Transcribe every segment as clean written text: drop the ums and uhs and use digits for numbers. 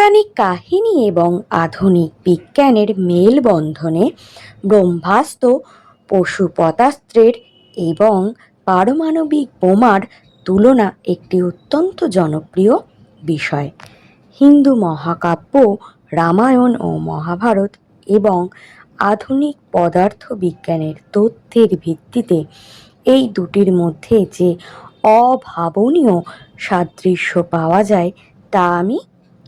পৌরাণিক কাহিনী এবং আধুনিক বিজ্ঞানের মেলবন্ধনে ব্রহ্মাস্ত্র, পশুপতাস্ত্রের এবং পারমাণবিক বোমার তুলনা একটি অত্যন্ত জনপ্রিয় বিষয়। হিন্দু মহাকাব্য রামায়ণ ও মহাভারত এবং আধুনিক পদার্থবিজ্ঞানের তথ্যের ভিত্তিতে এই দুটির মধ্যে যে অভাবনীয় সাদৃশ্য পাওয়া যায় তা আমি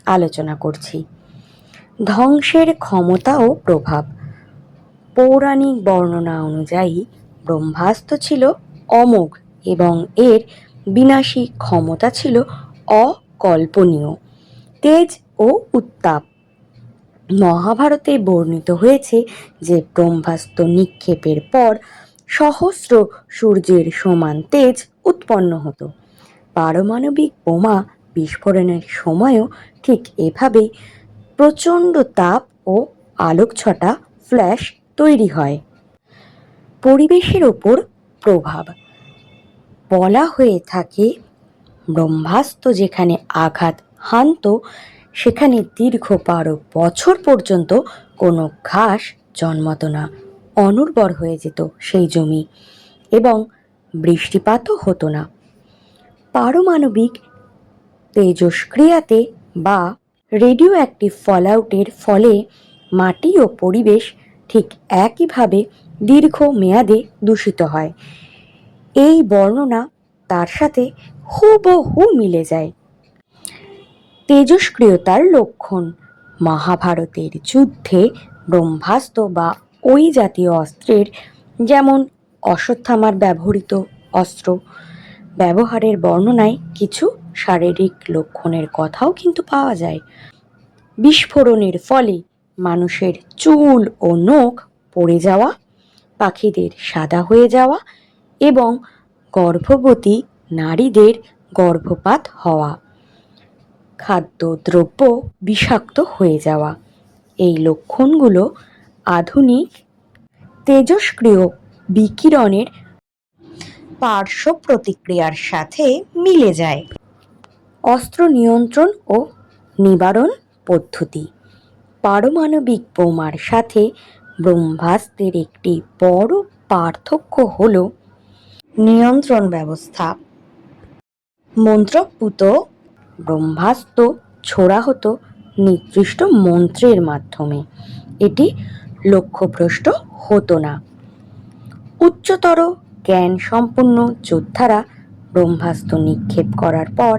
আলোচনা করছি। ধ্বংসের ক্ষমতা ও প্রভাব। পৌরাণিক বর্ণনা অনুযায়ী ব্রহ্মাস্ত্র ছিল অমোঘ এবং এর বিনাশী ক্ষমতা ছিল অকল্পনীয়। তেজ ও উত্তাপ। মহাভারতে বর্ণিত হয়েছে যে ব্রহ্মাস্ত্র নিক্ষেপের পর সহস্র সূর্যের সমান তেজ উৎপন্ন হতো। পারমাণবিক বোমা বিস্ফোরণের সময়ও ঠিক এভাবেই প্রচণ্ড তাপ ও আলোকছটা ফ্ল্যাশ তৈরি হয়। পরিবেশের ওপর প্রভাব। বলা হয়ে থাকে ব্রহ্মাস্ত্র যেখানে আঘাত হানত সেখানে দীর্ঘ 12 বছর পর্যন্ত কোনো ঘাস জন্মাতো না, অনুর্বর হয়ে যেত সেই জমি এবং বৃষ্টিপাতও হতো না। পারমাণবিক তেজস্ক্রিয়াতে বা রেডিও অ্যাক্টিভ ফলআউটের ফলে মাটি ও পরিবেশ ঠিক একইভাবে দীর্ঘ মেয়াদে দূষিত হয়। এই বর্ণনা তার সাথে হুবহু মিলে যায়। তেজস্ক্রিয়তার লক্ষণ। মহাভারতের যুদ্ধে ব্রহ্মাস্ত্র বা ওই জাতীয় অস্ত্রের, যেমন অশ্বত্থামার ব্যবহৃত অস্ত্র ব্যবহারের বর্ণনায় কিছু শারীরিক লক্ষণের কথাও কিন্তু পাওয়া যায়। বিস্ফোরণের ফলে মানুষের চুল ও নখ পড়ে যাওয়া, পাখিদের সাদা হয়ে যাওয়া এবং গর্ভবতী নারীদের গর্ভপাত হওয়া, খাদ্যদ্রব্য বিষাক্ত হয়ে যাওয়া। এই লক্ষণগুলো আধুনিক তেজস্ক্রিয় বিকিরণের পার্শ্ব প্রতিক্রিয়ার সাথে মিলে যায়। অস্ত্র নিয়ন্ত্রণ ও নিবারণ পদ্ধতি। পারমাণবিক বোমার সাথে ব্রহ্মাস্ত্রের একটি বড় পার্থক্য হল নিয়ন্ত্রণ ব্যবস্থা। মন্ত্রপুত ব্রহ্মাস্ত্র ছোড়া হতো নির্দিষ্ট মন্ত্রের মাধ্যমে, এটি লক্ষ্যভ্রষ্ট হতো না। উচ্চতর জ্ঞান সম্পন্ন যোদ্ধারা ব্রহ্মাস্ত্র নিক্ষেপ করার পর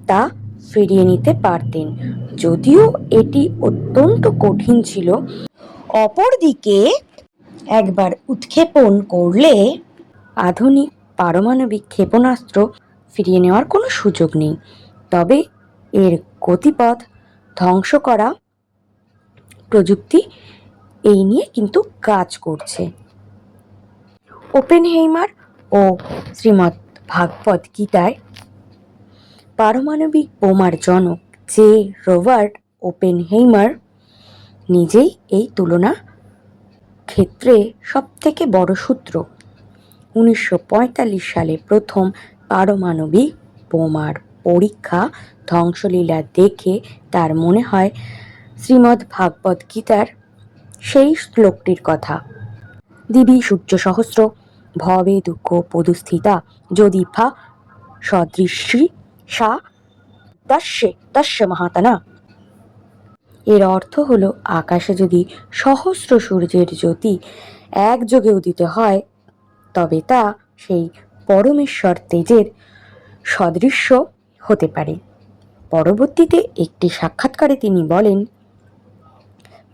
তা ফিরিয়ে নিতে পারতেন, যদিও এটি অত্যন্ত কঠিন ছিল। অপরদিকে একবার উৎক্ষেপণ করলে আধুনিক পারমাণবিক ক্ষেপণাস্ত্র ফিরিয়ে নেওয়ার কোনো সুযোগ নেই, তবে এর গতিপথ ধ্বংস করা প্রযুক্তি এই নিয়ে কিন্তু কাজ করছে। ওপেনহেইমার ও শ্রীমদ্ ভাগবত গীতায় পারমাণবিক বোমার জনক জে রবার্ট ওপেনহেইমার নিজেই এই তুলনা ক্ষেত্রে সবথেকে বড় সূত্র। 1945 সালে প্রথম পারমাণবিক বোমার পরীক্ষা ধ্বংসলীলা দেখে তার মনে হয় শ্রীমদ্ ভাগবত গীতার সেই শ্লোকটির কথা। দিবি সূর্য সহস্র ভবে দুঃখ পদুস্থিতা যদি ভা সদৃশী সা তস্য মহাত্মনা। এর অর্থ হলো আকাশে যদি সহস্র সূর্যের জ্যোতি একযোগে উদিত হয় তবে তা সেই পরমেশ্বর তেজের সদৃশ্য হতে পারে। পরবর্তীতে একটি সাক্ষাৎকারে তিনি বলেন,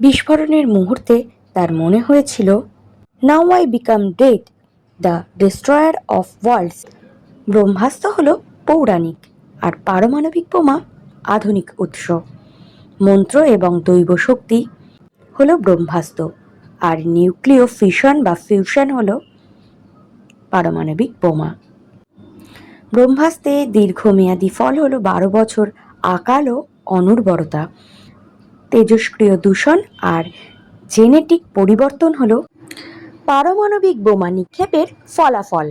বিস্ফোরণের মুহূর্তে তার মনে হয়েছিল, now I become death, the destroyer of worlds. Brahmastra হলো পৌরাণিক আর পারমাণবিক বোমা আধুনিক উৎস। মন্ত্র এবং দৈব শক্তি হলো ব্রহ্মাস্ত্র আর নিউক্লিয় ফিশন বা ফিউশন হলো পারমাণবিক বোমা। ব্রহ্মাস্ত্রের দীর্ঘমেয়াদী ফল হলো 12 বছর আকাল ও অনুর্বরতা। তেজস্ক্রিয় দূষণ আর জেনেটিক পরিবর্তন হলো পারমাণবিক বোমা নিক্ষেপের ফলাফল।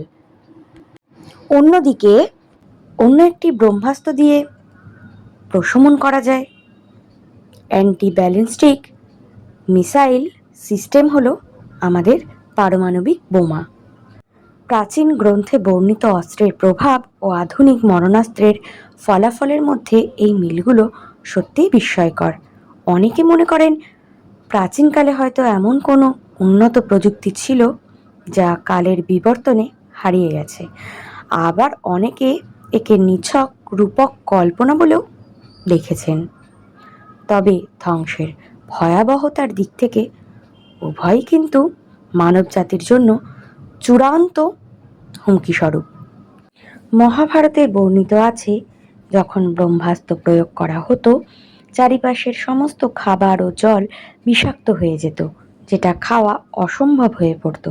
অন্যদিকে অন্য একটি ব্রহ্মাস্ত্র দিয়ে প্রশমন করা যায়। অ্যান্টি ব্যালিস্টিক মিসাইল সিস্টেম হলো আমাদের পারমাণবিক বোমা। প্রাচীন গ্রন্থে বর্ণিত অস্ত্রের প্রভাব ও আধুনিক মরণাস্ত্রের ফলাফলের মধ্যে এই মিলগুলো সত্যিই বিস্ময়কর। অনেকে মনে করেন প্রাচীনকালে হয়তো এমন কোনো উন্নত প্রযুক্তি ছিল যা কালের বিবর্তনে হারিয়ে গেছে। আবার অনেকে একে নিছক রূপক কল্পনা বলেও দেখেছেন। তবে ধ্বংসের ভয়াবহতার দিক থেকে উভয়ই কিন্তু মানবজাতির জন্য চূড়ান্ত হুমকিস্বরূপ। মহাভারতে বর্ণিত আছে, যখন ব্রহ্মাস্ত্র প্রয়োগ করা হতো চারিপাশের সমস্ত খাবার ও জল বিষাক্ত হয়ে যেত, যেটা খাওয়া অসম্ভব হয়ে পড়ত।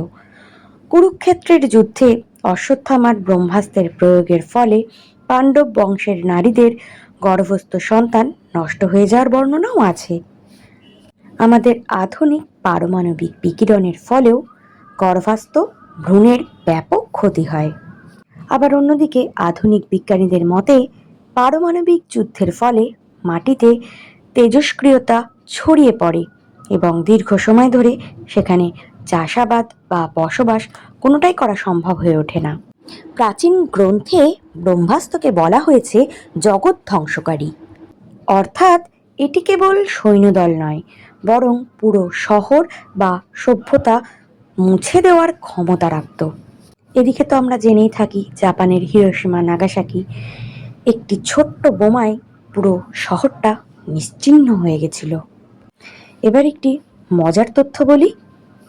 কুরুক্ষেত্রের যুদ্ধে অশ্বত্থামার ব্রহ্মাস্ত্রের প্রয়োগের ফলে পাণ্ডব বংশের নারীদের গর্ভস্থ সন্তান নষ্ট হয়ে যাওয়ার বর্ণনাও আছে। আমাদের আধুনিক পারমাণবিক বিকিরণের ফলেও গর্ভাস্থ ভ্রূণের ব্যাপক ক্ষতি হয়। আবার অন্যদিকে আধুনিক বিজ্ঞানীদের মতে পারমাণবিক যুদ্ধের ফলে মাটিতে তেজস্ক্রিয়তা ছড়িয়ে পড়ে এবং দীর্ঘ সময় ধরে সেখানে চাষাবাদ বা বসবাস কোনোটাই করা সম্ভব হয়ে ওঠে না। প্রাচীন গ্রন্থে ব্রহ্মাস্ত্রকে বলা হয়েছে জগৎ ধ্বংসকারী, অর্থাৎ এটি কেবল সৈন্যদল নয়, বরং পুরো শহর বা সভ্যতা মুছে দেওয়ার ক্ষমতা রাখত। এদিকে তো আমরা জেনেই থাকি জাপানের হিরোশিমা নাগাসাকি একটি ছোট্ট বোমায় পুরো শহরটা নিশ্চিহ্ন হয়ে গেছিল। এবার একটি মজার তথ্য বলি,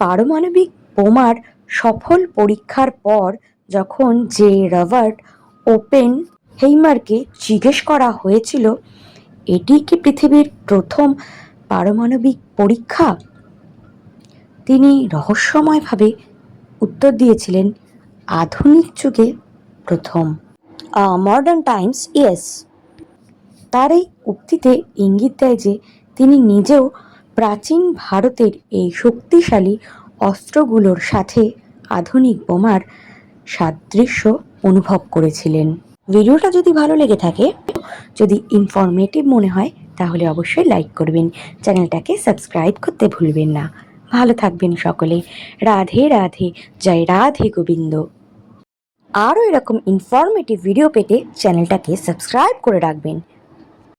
পারমাণবিক বোমার সফল পরীক্ষার পর যখন রবার্ট ওপেন হেইমারকে জিজ্ঞেস করা হয়েছিল এটি কি পৃথিবীর প্রথম পারমাণবিক পরীক্ষা, তিনি রহস্যময়ভাবে উত্তর দিয়েছিলেন, আধুনিক যুগে প্রথম। Modern Times yes. তার এই উক্তিতে ইঙ্গিত দেয় যে তিনি নিজেও প্রাচীন ভারতের এই শক্তিশালী অস্ত্রগুলোর সাথে আধুনিক বোমার সাদৃশ্য অনুভব করেছিলেন। ভিডিওটা যদি ভালো লেগে থাকে, যদি ইনফরমেটিভ মনে হয়, তাহলে অবশ্যই লাইক করবেন, চ্যানেলটাকে সাবস্ক্রাইব করতে ভুলবেন না। ভালো থাকবেন সকলে। রাধে রাধে, জয় রাধে গোবিন্দ। আরও এরকম ইনফরমেটিভ ভিডিও পেতে চ্যানেলটাকে সাবস্ক্রাইব করে রাখবেন।